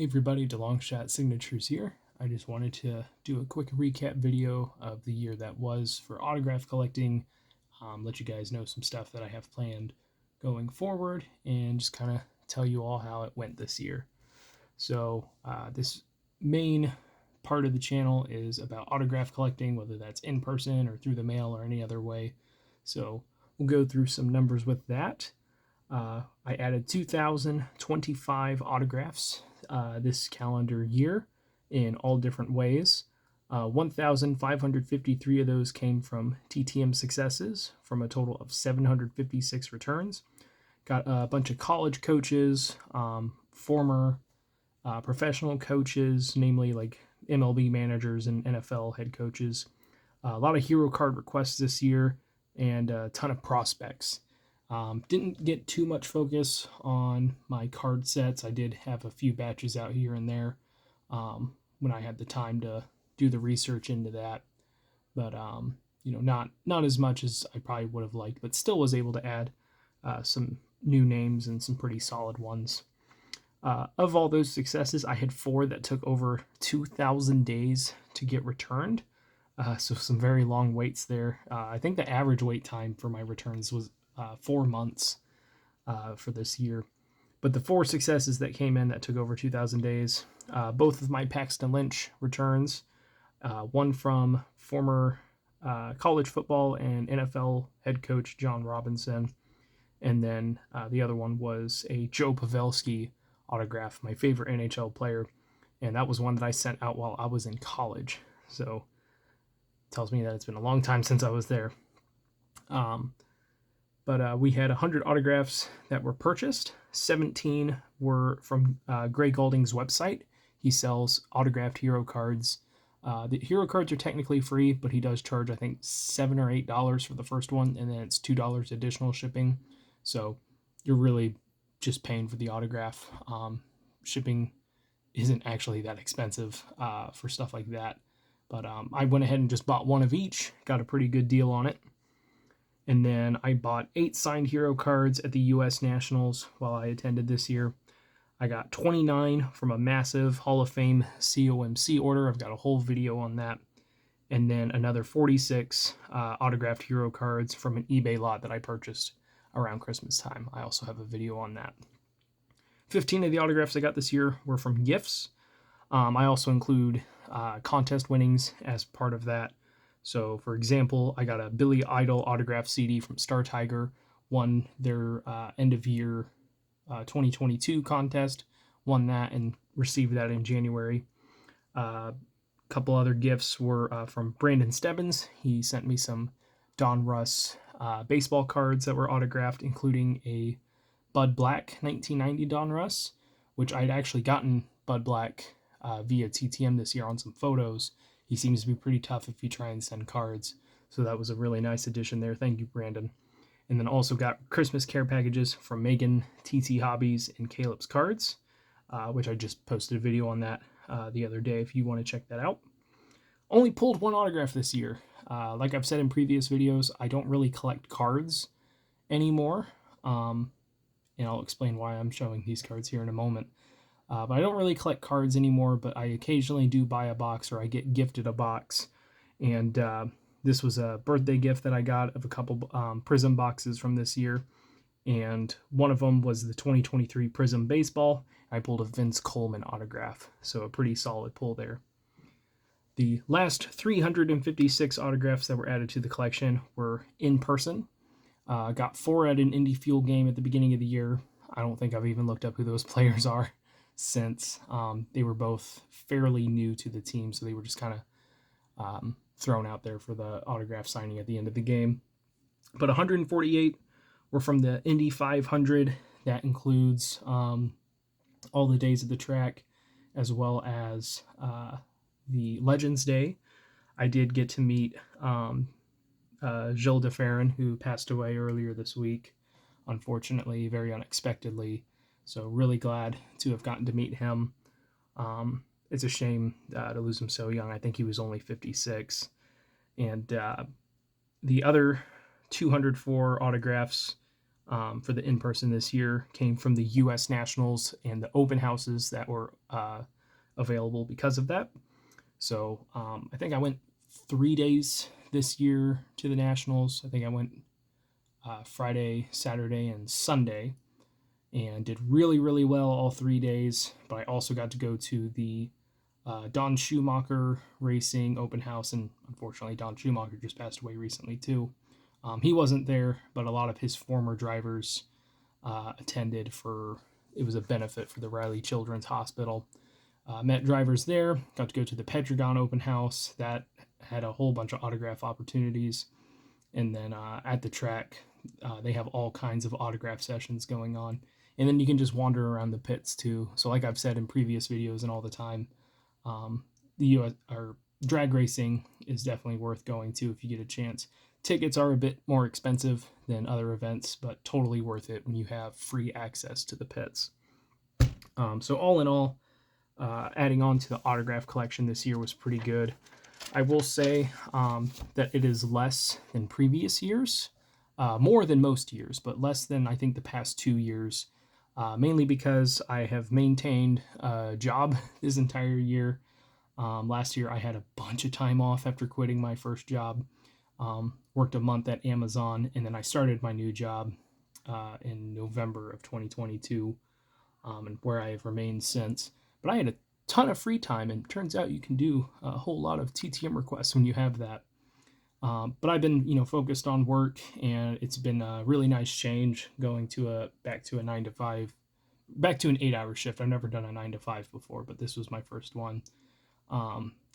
Hey everybody, DeLongshot Signatures here. I just wanted to do a quick recap video of the year that was for autograph collecting, let you guys know some stuff that I have planned going forward, and just kind of tell you all how it went this year. So this main part of the channel is about autograph collecting, whether that's in person or through the mail or any other way. So we'll go through some numbers with that. I added 2,025 autographs this calendar year in all different ways. 1,553 of those came from TTM successes from a total of 756 returns. Got a bunch of college coaches, former professional coaches, namely like MLB managers and NFL head coaches. A lot of hero card requests this year and a ton of prospects. Didn't get too much focus on my card sets. I did have a few batches out here and there when I had the time to do the research into that. But, not as much as I probably would have liked, but still was able to add some new names and some pretty solid ones. Of all those successes, I had 4 that took over 2,000 days to get returned. So some very long waits there. I think the average wait time for my returns was 4 months for this year. But the 4 successes that came in that took over 2,000 days, both of my Paxton Lynch returns, one from former college football and NFL head coach John Robinson, and then the other one was a Joe Pavelski autograph, my favorite NHL player, and that was one that I sent out while I was in college. So it tells me that it's been a long time since I was there. But we had 100 autographs that were purchased. 17 were from Gray Golding's website. He sells autographed hero cards. The hero cards are technically free, but he does charge, I think, $7 or $8 for the first one, and then it's $2 additional shipping. So you're really just paying for the autograph. Shipping isn't actually that expensive for stuff like that. But I went ahead and just bought one of each. Got a pretty good deal on it. And then I bought 8 signed hero cards at the U.S. Nationals while I attended this year. I got 29 from a massive Hall of Fame COMC order. I've got a whole video on that. And then another 46 autographed hero cards from an eBay lot that I purchased around Christmas time. I also have a video on that. 15 of the autographs I got this year were from gifts. I also include contest winnings as part of that. So, for example, I got a Billy Idol autograph CD from Star Tiger, won their end-of-year 2022 contest, won that and received that in January. A couple other gifts were from Brandon Stebbins. He sent me some Don Russ baseball cards that were autographed, including a Bud Black 1990 Don Russ, which I'd actually gotten Bud Black via TTM this year on some photos. He seems to be pretty tough if you try and send cards. So that was a really nice addition there. Thank you, Brandon. And then also got Christmas care packages from Megan, TT Hobbies, and Caleb's Cards, which I just posted a video on that the other day if you want to check that out. Only pulled 1 autograph this year. Like I've said in previous videos, I don't really collect cards anymore. And I'll explain why I'm showing these cards here in a moment. But I don't really collect cards anymore, but I occasionally do buy a box or I get gifted a box. And this was a birthday gift that I got of a couple Prism boxes from this year. And one of them was the 2023 Prism Baseball. I pulled a Vince Coleman autograph, so a pretty solid pull there. The last 356 autographs that were added to the collection were in person. Got 4 at an Indy Fuel game at the beginning of the year. I don't think I've even looked up who those players are since. They were both fairly new to the team, so they were just kind of thrown out there for the autograph signing at the end of the game. But 148 were from the Indy 500. That includes all the days of the track, as well as the Legends Day. I did get to meet Gilles DeFerrin, who passed away earlier this week, unfortunately, very unexpectedly. So really glad to have gotten to meet him. It's a shame to lose him so young. I think he was only 56. And the other 204 autographs for the in-person this year came from the U.S. Nationals and the open houses that were available because of that. So I think I went 3 days this year to the Nationals. I think I went Friday, Saturday, and Sunday, and did really, really well all 3 days. But I also got to go to the Don Schumacher Racing open house, and unfortunately, Don Schumacher just passed away recently too. He wasn't there, but a lot of his former drivers attended for. It was a benefit for the Riley Children's Hospital. Met drivers there. Got to go to the Petragon open house that had a whole bunch of autograph opportunities, and then at the track, they have all kinds of autograph sessions going on. And then you can just wander around the pits too. So, like I've said in previous videos and all the time, the US or drag racing is definitely worth going to if you get a chance. Tickets are a bit more expensive than other events, but totally worth it when you have free access to the pits. So all in all, adding on to the autograph collection this year was pretty good. I will say that it is less than previous years, more than most years, but less than I think the past 2 years, mainly because I have maintained a job this entire year. Last year I had a bunch of time off after quitting my first job. Worked a month at Amazon, and then I started my new job in November of 2022, and where I have remained since. But I had a ton of free time, and it turns out you can do a whole lot of TTM requests when you have that. But I've been, focused on work, and it's been a really nice change going to back to a 9 to 5, back to an 8-hour shift. I've never done a 9 to 5 before, but this was my first one.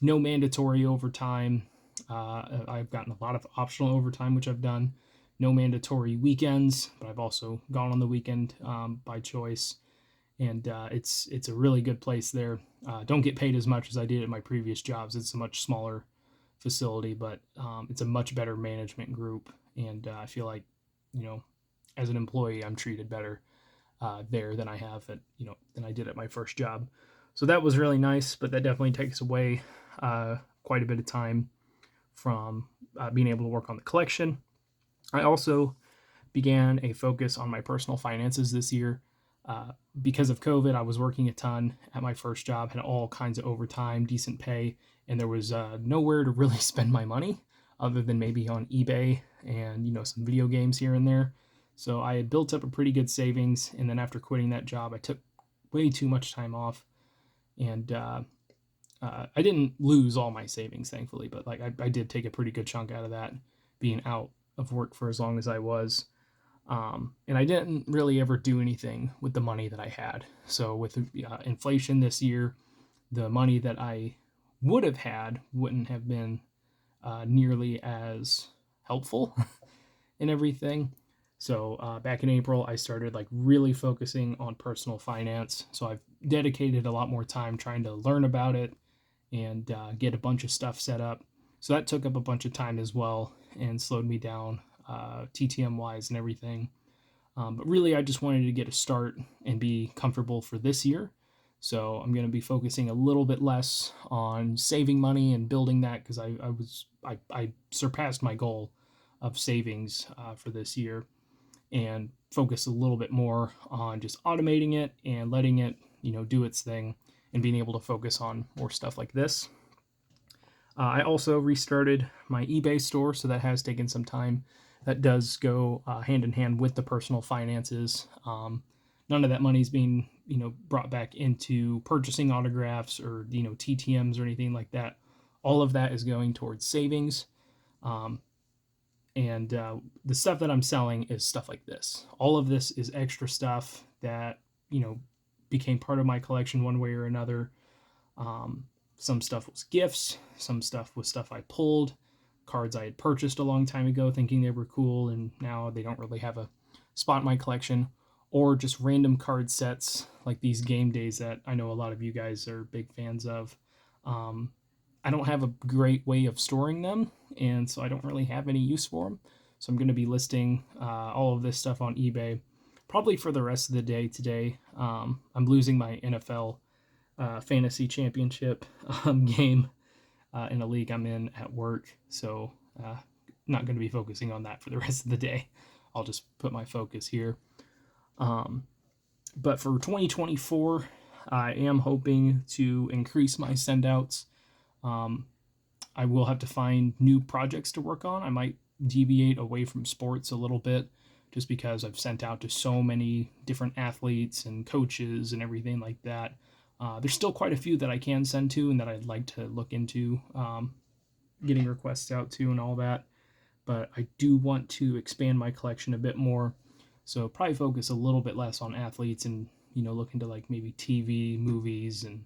No mandatory overtime. I've gotten a lot of optional overtime, which I've done. No mandatory weekends, but I've also gone on the weekend by choice. And it's a really good place there. Don't get paid as much as I did at my previous jobs. It's a much smaller facility, but it's a much better management group. And I feel like, as an employee, I'm treated better there than I have than I did at my first job. So that was really nice, but that definitely takes away quite a bit of time from being able to work on the collection. I also began a focus on my personal finances this year. Because of COVID, I was working a ton at my first job, had all kinds of overtime, decent pay, and there was nowhere to really spend my money other than maybe on eBay and some video games here and there. So I had built up a pretty good savings, and then after quitting that job, I took way too much time off, and I didn't lose all my savings, thankfully, but I did take a pretty good chunk out of that, being out of work for as long as I was. And I didn't really ever do anything with the money that I had. So with inflation this year, the money that I would have had wouldn't have been nearly as helpful in everything. So back in April, I started really focusing on personal finance. So I've dedicated a lot more time trying to learn about it and get a bunch of stuff set up. So that took up a bunch of time as well and slowed me down TTM wise and everything. But really, I just wanted to get a start and be comfortable for this year. So I'm going to be focusing a little bit less on saving money and building that, because I surpassed my goal of savings for this year, and focus a little bit more on just automating it and letting it do its thing, and being able to focus on more stuff like this. I also restarted my eBay store, so that has taken some time. That does go hand in hand with the personal finances. None of that money is being brought back into purchasing autographs or TTMs or anything like that. All of that is going towards savings. And the stuff that I'm selling is stuff like this. All of this is extra stuff that became part of my collection one way or another. Some stuff was gifts, some stuff was stuff I pulled, cards I had purchased a long time ago thinking they were cool, and now they don't really have a spot in my collection, or just random card sets like these game days that I know a lot of you guys are big fans of. I don't have a great way of storing them, and so I don't really have any use for them. So I'm going to be listing all of this stuff on eBay probably for the rest of the day today. I'm losing my NFL fantasy championship game in a league I'm in at work, so not going to be focusing on that for the rest of the day. I'll just put my focus here. But for 2024, I am hoping to increase my sendouts. I will have to find new projects to work on. I might deviate away from sports a little bit just because I've sent out to so many different athletes and coaches and everything like that. There's still quite a few that I can send to and that I'd like to look into getting requests out to and all that. But I do want to expand my collection a bit more. So probably focus a little bit less on athletes and, look into like maybe TV, movies, and,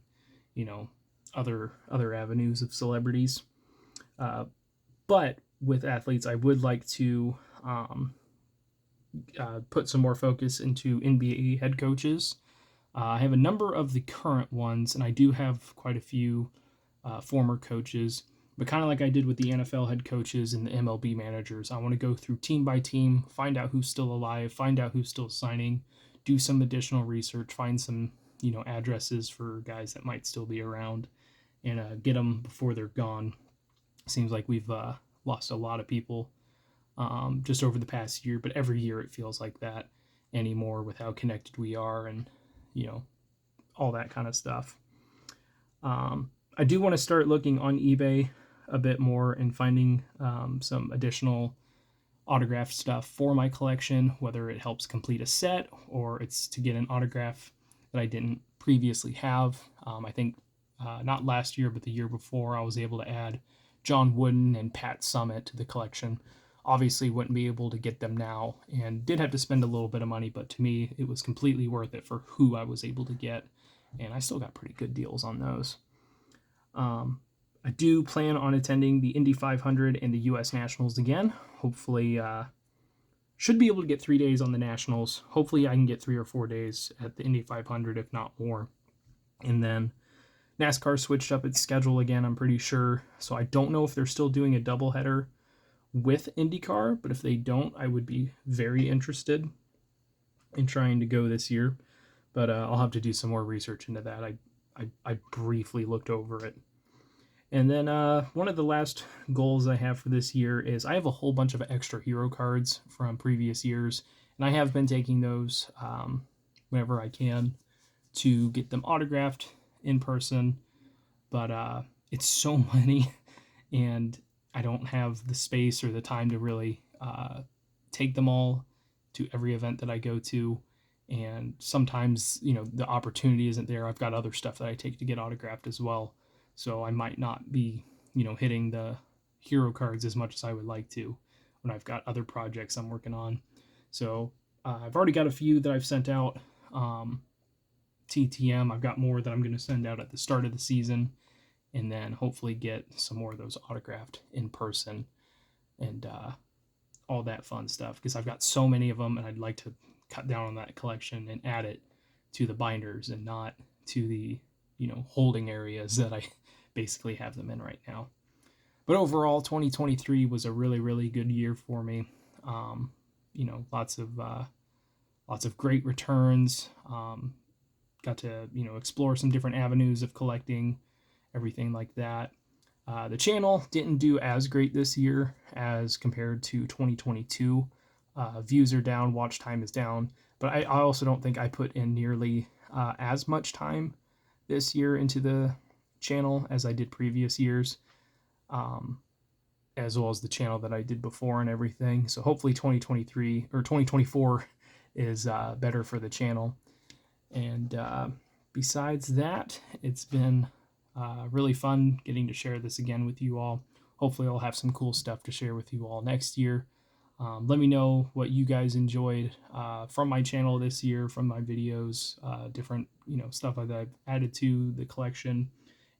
other avenues of celebrities. But with athletes, I would like to put some more focus into NBA head coaches. I have a number of the current ones, and I do have quite a few former coaches. But kind of like I did with the NFL head coaches and the MLB managers, I want to go through team by team, find out who's still alive, find out who's still signing, do some additional research, find some addresses for guys that might still be around, and get them before they're gone. Seems like we've lost a lot of people just over the past year, but every year it feels like that anymore with how connected we are and all that kind of stuff. I do want to start looking on eBay a bit more and finding some additional autograph stuff for my collection, whether it helps complete a set or it's to get an autograph that I didn't previously have. I think not last year, but the year before, I was able to add John Wooden and Pat Summitt to the collection. Obviously wouldn't be able to get them now and did have to spend a little bit of money, but to me it was completely worth it for who I was able to get, and I still got pretty good deals on those. I do plan on attending the Indy 500 and the U.S. Nationals again. Hopefully, should be able to get 3 days on the Nationals. Hopefully I can get 3 or 4 days at the Indy 500, if not more. And then NASCAR switched up its schedule again, I'm pretty sure. So I don't know if they're still doing a doubleheader with IndyCar, but if they don't, I would be very interested in trying to go this year. But I'll have to do some more research into that. I briefly looked over it. And then one of the last goals I have for this year is I have a whole bunch of extra hero cards from previous years, and I have been taking those whenever I can to get them autographed in person, but it's so many, and I don't have the space or the time to really take them all to every event that I go to, and sometimes the opportunity isn't there. I've got other stuff that I take to get autographed as well. So I might not be, hitting the hero cards as much as I would like to when I've got other projects I'm working on. So I've already got a few that I've sent out. TTM, I've got more that I'm going to send out at the start of the season, and then hopefully get some more of those autographed in person and all that fun stuff, because I've got so many of them, and I'd like to cut down on that collection and add it to the binders and not to the holding areas that I basically have them in right now. But overall, 2023 was a really, really good year for me. Lots of great returns. Got to explore some different avenues of collecting, everything like that. The channel didn't do as great this year as compared to 2022. Views are down, watch time is down, but I also don't think I put in nearly as much time this year into the channel as I did previous years, as well as the channel that I did before and everything. So hopefully 2023 or 2024 is better for the channel. And besides that, it's been really fun getting to share this again with you all. Hopefully I'll have some cool stuff to share with you all next year. Let me know what you guys enjoyed from my channel this year, from my videos, different stuff that I've added to the collection,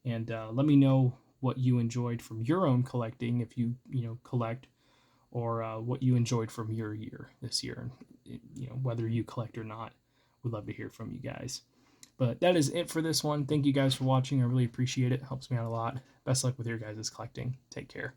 and let me know what you enjoyed from your own collecting, if you collect, or what you enjoyed from your year this year, whether you collect or not. Would love to hear from you guys. But that is it for this one. Thank you guys for watching. I really appreciate it. Helps me out a lot. Best luck with your guys' collecting. Take care.